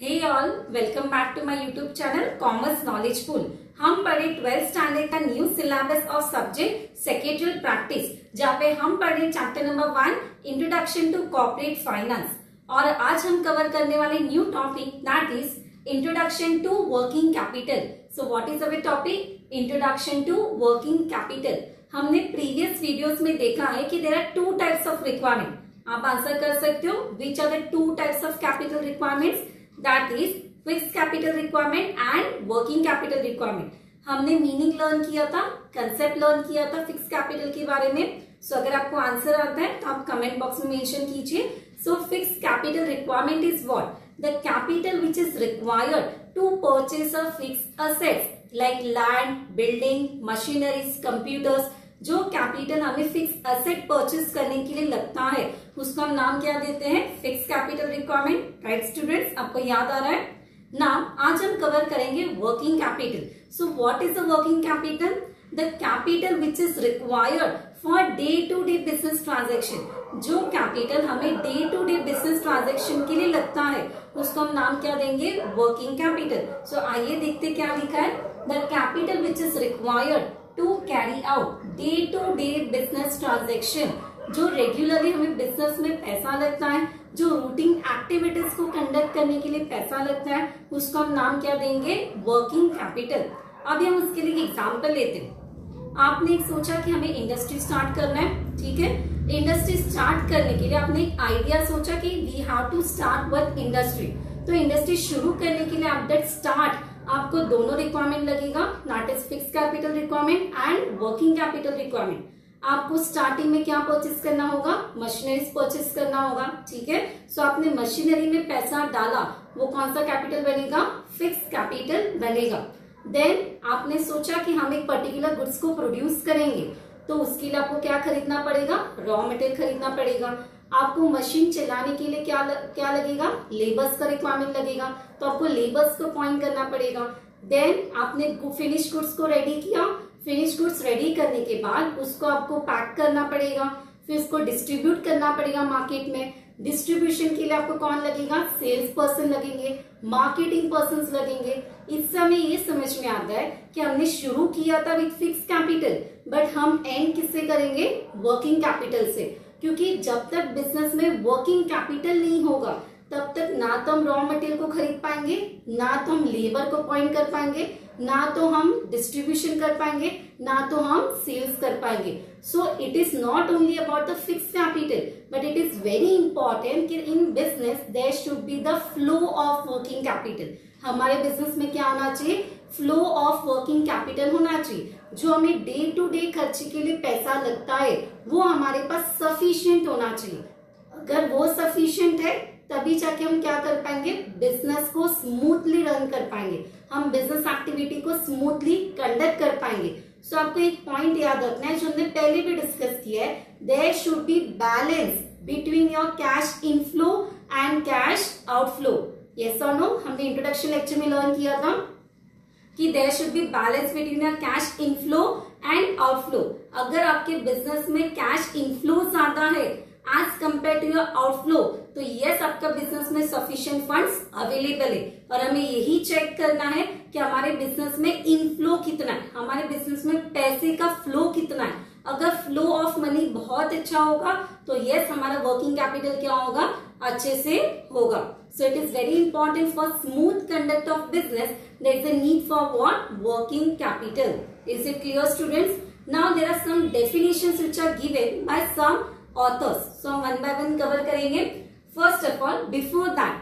Hey all, welcome back to my YouTube channel commerce knowledge pool. हम पढ़े 12th standard का new syllabus of subject secretarial practice, जहाँ पे हम पढ़े chapter number 1 introduction to corporate finance. और आज हम कवर करने वाले new topic that is introduction to working capital. So what is our topic? Introduction to working capital. हमने प्रीवियस वीडियोस में देखा है कि there are two types of requirement. आप आंसर कर सकते हो which are the two types of capital requirements, that is fixed capital requirement and working capital requirement. हमने मीनिंग लर्न किया था, कंसेप्ट लर्न किया था फिक्स्ड कैपिटल के बारे में। सो अगर आपको आंसर आता है तो आप कमेंट बॉक्स में मेंशन कीजिए। So fixed capital requirement is what? The capital which is required to purchase a fixed assets like land, building, machineries, computers. जो कैपिटल हमें फिक्स असेट परचेज करने के लिए लगता है उसको हम नाम क्या देते हैं? Fix capital requirement. Right students, आपको याद आ रहा है? नाउ आज हम कवर करेंगे working capital. So what is the working capital? The capital which is required for day to day business transaction. जो कैपिटल हमें day to day business transaction के लिए लगता है उसको हम नाम क्या देंगे? Working capital. सो आइए देखते क्या लिखा है। The capital which is required to carry out day to day business transaction. जो रेगुलरली हमें बिजनेस में पैसा लगता है, जो रूटीन एक्टिविटीज को कंडक्ट करने के लिए पैसा लगता है, उसको हम नाम क्या देंगे? Working capital. अभी हम उसके लिए एग्जांपल लेते हैं। आपने एक सोचा कि हमें इंडस्ट्री स्टार्ट करना है, ठीक है। इंडस्ट्री स्टार्ट करने के लिए आपने एक आइडिया सोचा कि we have to start with industry. तो इंडस्ट्री शुरू करने के लिए एट दैट स्टार्ट आपको दोनों रिक्वायरमेंट लगेगा, that is fixed capital requirement and working capital requirement. आपको स्टार्टिंग में क्या परचेस करना होगा? मशीनरीज परचेस करना होगा, ठीक है। सो आपने मशीनरी में पैसा डाला, वो कौन सा कैपिटल बनेगा? फिक्स्ड कैपिटल बनेगा। देन आपने सोचा कि हम एक पर्टिकुलर गुड्स को प्रोड्यूस करेंगे, तो उसके लिए आपको क्या खरीदना पड़ेगा? रॉ मटेरियल खरीदना पड़ेगा। आपको मशीन चलाने के लिए क्या लगेगा? लेबर्स का रिक्वायरमेंट लगेगा, तो आपको लेबर्स को अपॉइंट करना पड़ेगा। देन आपने फिनिश गुड्स को रेडी किया। फिनिश गुड्स रेडी करने के बाद उसको आपको पैक करना पड़ेगा, फिर उसको डिस्ट्रीब्यूट करना पड़ेगा मार्केट में। डिस्ट्रीब्यूशन के लिए आपको कौन लगेगा? सेल्स पर्सन लगेंगे, मार्केटिंग पर्सन लगेंगे। इस समय ये समझ में आता है कि हमने शुरू किया था विथ फिक्स कैपिटल, बट हम एंड किससे करेंगे? वर्किंग कैपिटल से। क्योंकि जब तक बिजनेस में वर्किंग कैपिटल नहीं होगा तब तक ना तो हम रॉ मटेरियल को खरीद पाएंगे, ना तो हम लेबर को अपॉइंट कर पाएंगे, ना तो हम डिस्ट्रीब्यूशन कर पाएंगे, ना तो हम सेल्स कर पाएंगे। So it is not only about the fixed capital, but it is very important कि in business there should be the flow of working capital. हमारे बिजनेस में क्या होना चाहिए? फ्लो ऑफ वर्किंग कैपिटल होना चाहिए। जो हमें डे टू डे खर्चे के लिए पैसा लगता है वो हमारे पास सफिशिएंट होना चाहिए। अगर वो सफिशिएंट है तभी जाके हम क्या कर पाएंगे? बिजनेस को स्मूथली रन कर पाएंगे, हम बिजनेस एक्टिविटी को स्मूथली कंडक्ट कर पाएंगे। सो आपको एक पॉइंट याद रखना है जो हमने पहले भी डिस्कस किया है, there should be balance between your cash inflow and cash outflow. Yes और नो? हमने इंट्रोडक्शन लेक्चर में लर्न किया था कि there should be balance between your cash inflow and outflow. अगर आपके बिजनेस में कैश इनफ्लो ज्यादा है as compare to your outflow, तो यस आपका बिजनेस में सफिशिएंट फंड्स अवेलेबल है। और हमें यही चेक करना है कि हमारे बिजनेस में इनफ्लो कितना है, हमारे बिजनेस में पैसे का फ्लो कितना है। अगर फ्लो ऑफ मनी बहुत अच्छा होगा तो यस हमारा वर्किंग कैपिटल क्या होगा? अच्छे से होगा। So it is very important for smooth conduct of business, there is a need for what? Working capital. Is it clear students? Now there are some definitions which are given by some authors. So हम one by one cover करेंगे। First of all, before that,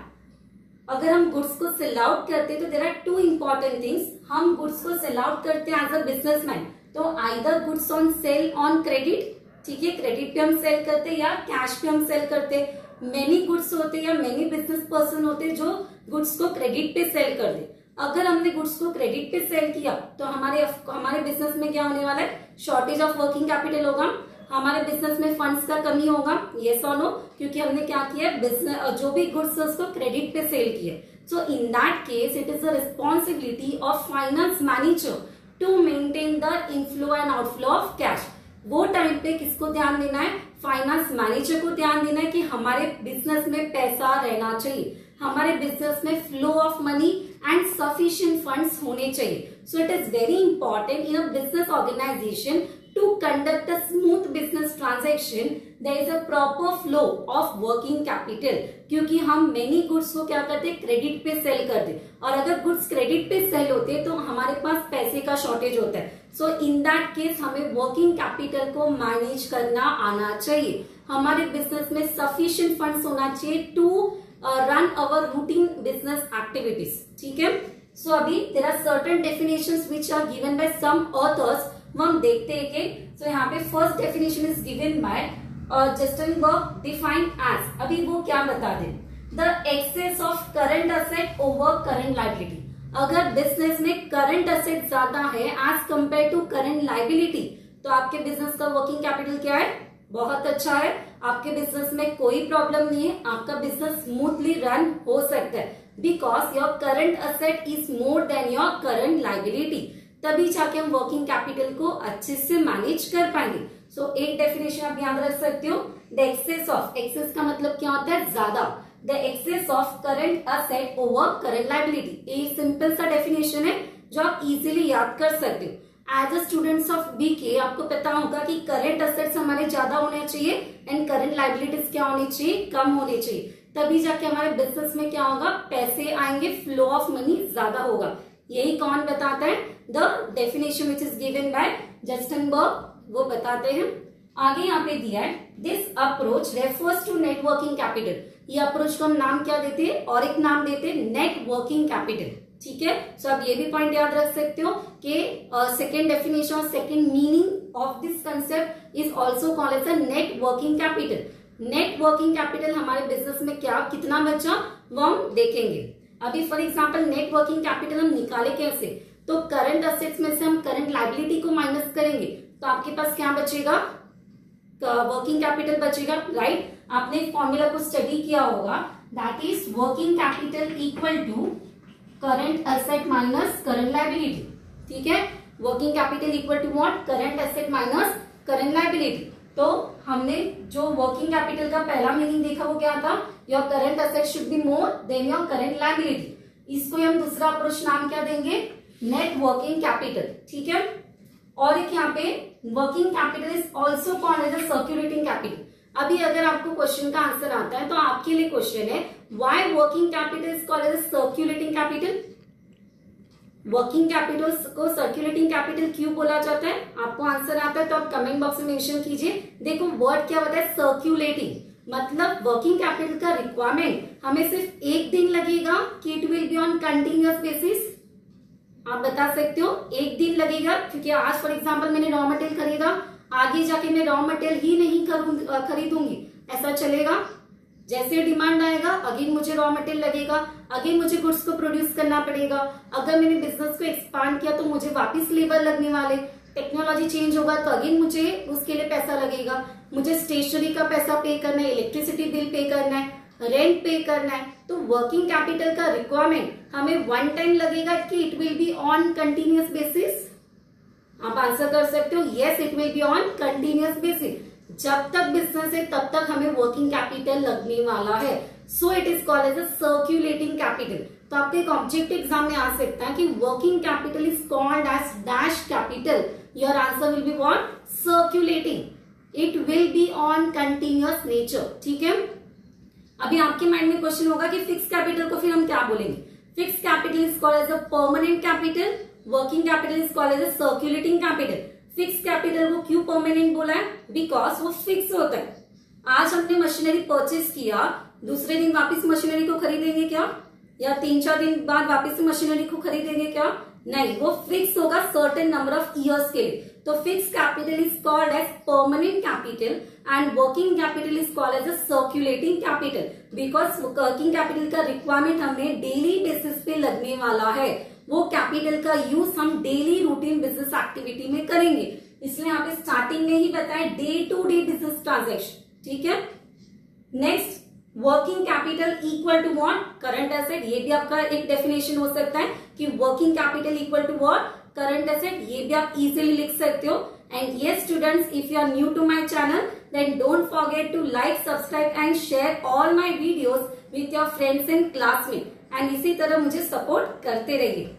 अगर हम goods को sell out करते हैं तो there are two important things. हम goods को सेल आउट करते हैं एज अ बिजनेसमैन, तो either goods on sale on credit, ठीक है, क्रेडिट पे हम सेल करते हैं या कैश पे हम सेल करते हैं। मेनी गुड्स होते हैं या मेनी बिजनेस पर्सन होते हैं जो गुड्स को क्रेडिट पे सेल कर दे। अगर हमने गुड्स को क्रेडिट पे सेल किया तो हमारे बिजनेस में क्या होने वाला है? शॉर्टेज ऑफ वर्किंग कैपिटल होगा, हमारे बिजनेस में फंड्स का कमी होगा। यस और नो? क्योंकि हमने क्या किया? बिजनेस जो भी गुड्स है उसको क्रेडिट पे सेल किया। So in that case it is the responsibility of finance manager to maintain the inflow and outflow of cash. वो टाइम पे किसको ध्यान देना है? फाइनेंस मैनेजर को ध्यान देना है कि हमारे बिजनेस में पैसा रहना चाहिए। हमारे बिजनेस में flow of money and sufficient funds होने चाहिए. So it is very important in a business organisation to conduct a smooth business transaction. There is a proper flow of working capital. क्योंकि हम many goods को क्या करते हैं, credit पे cell करते, और अगर गुड्स क्रेडिट पे सेल होते हैं तो हमारे पास पैसे का शॉर्टेज होता है. सो इन दैट केस हमें वर्किंग कैपिटल को मैनेज करना आना चाहिए. हमारे बिजनेस में सफिशिएंट फंड्स होना चाहिए to run our routine business activities. ठीक है. सो अभी there are certain definitions which are given by some authors. वो हम देखते हैं कि सो यहाँ पे first definition is given by Justin Berg, defined as. अभी वो क्या बता दे, the excess of current asset over current liability. अगर बिजनेस में करंट असेट ज्यादा है as compare to current liability, तो आपके बिजनेस का वर्किंग कैपिटल क्या है, बहुत अच्छा है. आपके बिजनेस में कोई प्रॉब्लम नहीं है, आपका बिजनेस स्मूथली रन हो सकता है because your current asset is more than your current liability. तभी जाके हम वर्किंग कैपिटल को अच्छे से मैनेज कर पाएंगे. सो एक डेफिनेशन आप याद रख सकते हो, द एक्सेस ऑफ, एक्सेस का मतलब क्या होता है, ज्यादा, the excess of current asset over current liability. ये सिंपल सा डेफिनेशन है जो आप इजीली याद कर सकते हो. As a students of BK आपको पता होगा कि करंट असेट्स हमारे ज्यादा होने चाहिए एंड करंट लायबिलिटीज क्या होनी चाहिए, कम होनी चाहिए. तभी जाके हमारे बिजनेस में क्या होगा, पैसे आएंगे, फ्लो ऑफ मनी ज्यादा होगा. यही कौन बताता है, the definition which is given by Justin Berg, वो बताते हैं. आगे यहाँ पे दिया है, this approach refers to net working capital. ये अप्रोच को हम नाम क्या देते हैं, और एक नाम देते हैं नेट वर्किंग कैपिटल. ठीक है. सो आप ये भी पॉइंट याद रख सकते हो कि सेकेंड डेफिनेशन और second meaning of this concept is also called as a net working capital. Net working capital हमारे बिजनेस में क्या कितना बचा वो हम देखेंगे. अभी for example net working capital हम निकाले कैसे, तो करंट असेट्स में से हम करंट लायबिलिटी को माइनस करेंगे तो आपके पास क्या बचेगा, वर्किंग कैपिटल बचेगा. राइट. आपने फॉर्मूला को स्टडी किया होगा, that is working capital equal to current asset minus current liability. ठीक है. Working capital equal to what, current asset minus current liability. तो हमने जो वर्किंग कैपिटल का पहला मीनिंग देखा वो क्या था, your current asset should be more than your current liability. इसको हम दूसरा अप्रोच नाम क्या देंगे, नेट वर्किंग कैपिटल. ठीक है. और एक यहाँ पे working capital is also called as a circulating capital. अभी अगर आपको क्वेश्चन का आंसर आता है तो आपके लिए क्वेश्चन है, why working capital is called as a circulating capital. Working capital को सर्क्यूलेटिंग कैपिटल क्यों बोला जाता है, आपको आंसर आता है तो आप कमेंट बॉक्स में मेंशन कीजिए. देखो वर्ड क्या होता है, सर्क्यूलेटिंग. मतलब वर्किंग कैपिटल का रिक्वायरमेंट हमें सिर्फ एक दिन लगेगा कि it will be on continuous basis. आप बता सकते हो एक दिन लगेगा क्योंकि आज फॉर एग्जांपल मैंने रॉ मटेरियल खरीदा, आगे जाके मैं रॉ मटेरियल ही नहीं खरीदूंगी, ऐसा चलेगा. जैसे डिमांड आएगा अगेन मुझे रॉ मटेरियल लगेगा, अगेन मुझे गुड्स को प्रोड्यूस करना पड़ेगा. अगर मैंने बिजनेस को एक्सपांड किया तो मुझे वापस लेबर लगने वाले, टेक्नोलॉजी चेंज होगा तो अगेन मुझे उसके लिए पैसा लगेगा. मुझे स्टेशनरी का पैसा पे करना है, इलेक्ट्रिसिटी बिल पे करना है, रेंट पे करना है. तो वर्किंग कैपिटल का रिक्वायरमेंट हमें वन टाइम लगेगा कि it will be on continuous basis. आप आंसर कर सकते हो, yes it will be on continuous basis. जब तक बिजनेस है तब तक हमें वर्किंग कैपिटल लगने वाला है. So it is called as a circulating capital. तो आपके एक ऑब्जेक्टिव एग्जाम में आ सकता है कि working capital is called as dash capital. Your answer will be what, circulating. It will be on continuous nature. ठीक है. अभी आपके माइंड में क्वेश्चन होगा कि फिक्स कैपिटल को फिर हम क्या बोलेंगे. Fix capital is called as a permanent capital, working capital is called as a circulating capital. Fix capital को क्यों परमानेंट बोला है, बिकॉज वो फिक्स होता है. आज हमने मशीनरी परचेज किया, दूसरे दिन वापस मशीनरी को खरीदेंगे क्या, या 3-4 दिन बाद वापस मशीनरी को खरीदेंगे क्या, नहीं, वो फिक्स होगा सर्टेन नंबर ऑफ इयर्स के लिए. तो fix capital is called as permanent capital and working capital is called as a circulating capital, because working capital का रिक्वायरमेंट हमें डेली बेसिस पे लगने वाला है. वो कैपिटल का यूज हम डेली रूटीन बिजनेस एक्टिविटी में करेंगे. इसलिए यहाँ पे स्टार्टिंग में ही बताया day to day business transaction. ठीक है. Next, working capital equal to what, current asset. ये भी आपका एक डेफिनेशन हो सकता है कि working capital equal to what, current asset. ये भी आप इजीली लिख सकते हो. And yes students, if you are new to my channel, then don't forget to like, subscribe and share all my videos with your friends and classmates. And इसी तरह मुझे support करते रहिए।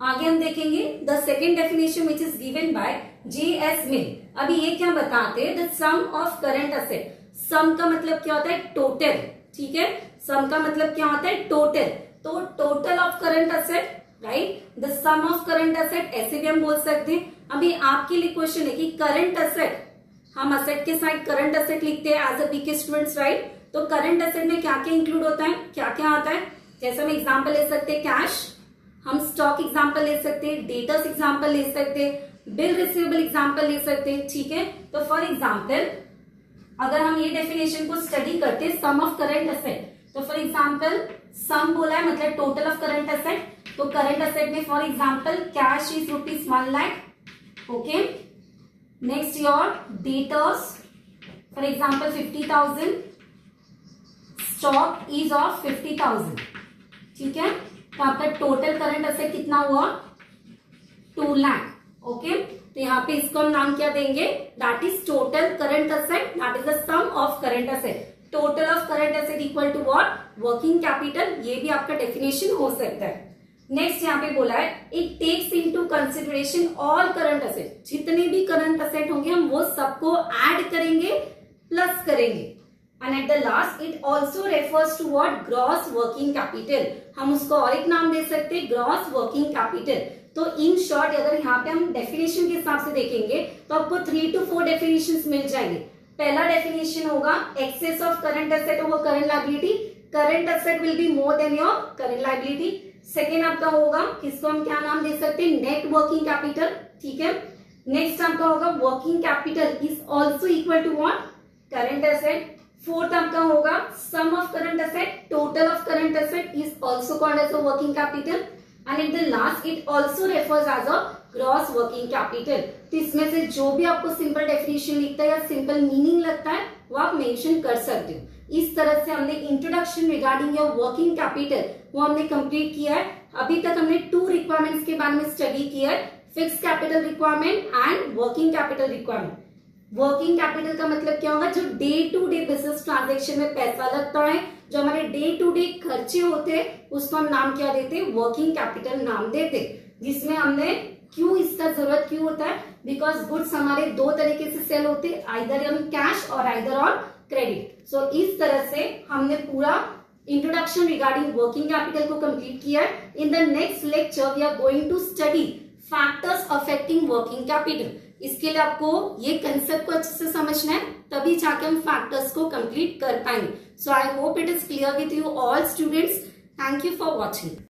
आगे हम देखेंगे the second definition which is given by J.S. Mill. अभी ये क्या बताते हैं, the sum of current asset. Sum का मतलब क्या होता है, टोटल, ठीक है। सम का मतलब क्या होता है, टोटल। तो total of current asset, right, the sum of current asset, ऐसे भी हम बोल सकते हैं। अभी आपके लिए क्वेश्चन है कि करंट असेट, हम असेट के साथ करंट असेट लिखते हैं as a BK students, right. तो करंट असेट में क्या क्या इंक्लूड होता है, क्या क्या आता है, जैसे हम एग्जाम्पल ले सकते हैं कैश, हम स्टॉक एग्जाम्पल ले सकते हैं, डेटर्स एग्जाम्पल ले सकते हैं, बिल रिसीवेबल एग्जाम्पल ले सकते हैं, ठीक है। तो फॉर एग्जाम्पल अगर हम ये डेफिनेशन को स्टडी करते हैं सम ऑफ करंट असेट, तो फॉर एग्जाम्पल सम बोला है मतलब टोटल ऑफ करंट असेट। तो करंट असेट में for example cash is ₹1 lakh, okay. Next your debtors for example 50,000, stock is of 50,000, ठीक है। तो आपका टोटल करंट असेट कितना हुआ, 2 लाख, ओके। तो यहाँ पे इसको हम नाम क्या देंगे, that is total current asset, that is the sum of current asset. Total of current asset equal to what, working capital. ये भी आपका डेफिनेशन हो सकता है। नेक्स्ट यहाँ पे बोला है it takes into consideration all current asset. जितने भी करंट असेट होंगे हम वो सबको ऐड करेंगे, प्लस करेंगे। And at the last it also refers to what, gross working capital. हम उसको और एक नाम दे सकते हैं, ग्रॉस वर्किंग कैपिटल। तो इन शॉर्ट अगर यहाँ पे हम डेफिनेशन के हिसाब से देखेंगे तो आपको 3 to 4 डेफिनेशंस मिल जाएंगे। पहला डेफिनेशन होगा excess of current asset over current liability, current asset will be more than your current liability. Second आपका होगा, किसको हम क्या नाम दे सकते हैं, नेट वर्किंग कैपिटल, ठीक है। नेक्स्ट आपका होगा working capital is also equal to what, current asset. Fourth आपका होगा sum of current asset, total of current asset is also called as a working capital. And at the last it also refers as a gross working capital. तो इसमें से जो भी आपको simple definition लिखता है या सिंपल मीनिंग लगता है वो आप मेंशन कर सकते हो। इस तरह से हमने introduction regarding your working capital वो हमने कंप्लीट किया है। अभी तक हमने 2 रिक्वायरमेंट्स के बारे में स्टडी किया है, fix capital requirement and working capital requirement. Working capital का मतलब क्या होगा, जो day to day business transaction में पैसा लगता है, जो हमारे डे टू डे खर्चे होते हैं, उसको हम नाम क्या देते हैं, वर्किंग कैपिटल नाम देते। जिसमें हमने क्यों इसका जरूरत क्यों होता है, बिकॉज गुड्स हमारे 2 तरीके से सेल होते हैं, आइदर ऑन कैश और आइदर ऑन क्रेडिट। सो इस तरह से हमने पूरा इंट्रोडक्शन रिगार्डिंग वर्किंग कैपिटल को कंप्लीट किया है। In the next lecture we are going to study factors affecting working capital. इसके लिए आपको ये कंसेप्ट को अच्छे से समझना है, तभी जाके हम फैक्टर्स को कंप्लीट कर पाएंगे। So I hope it is clear with you all students. Thank you for watching.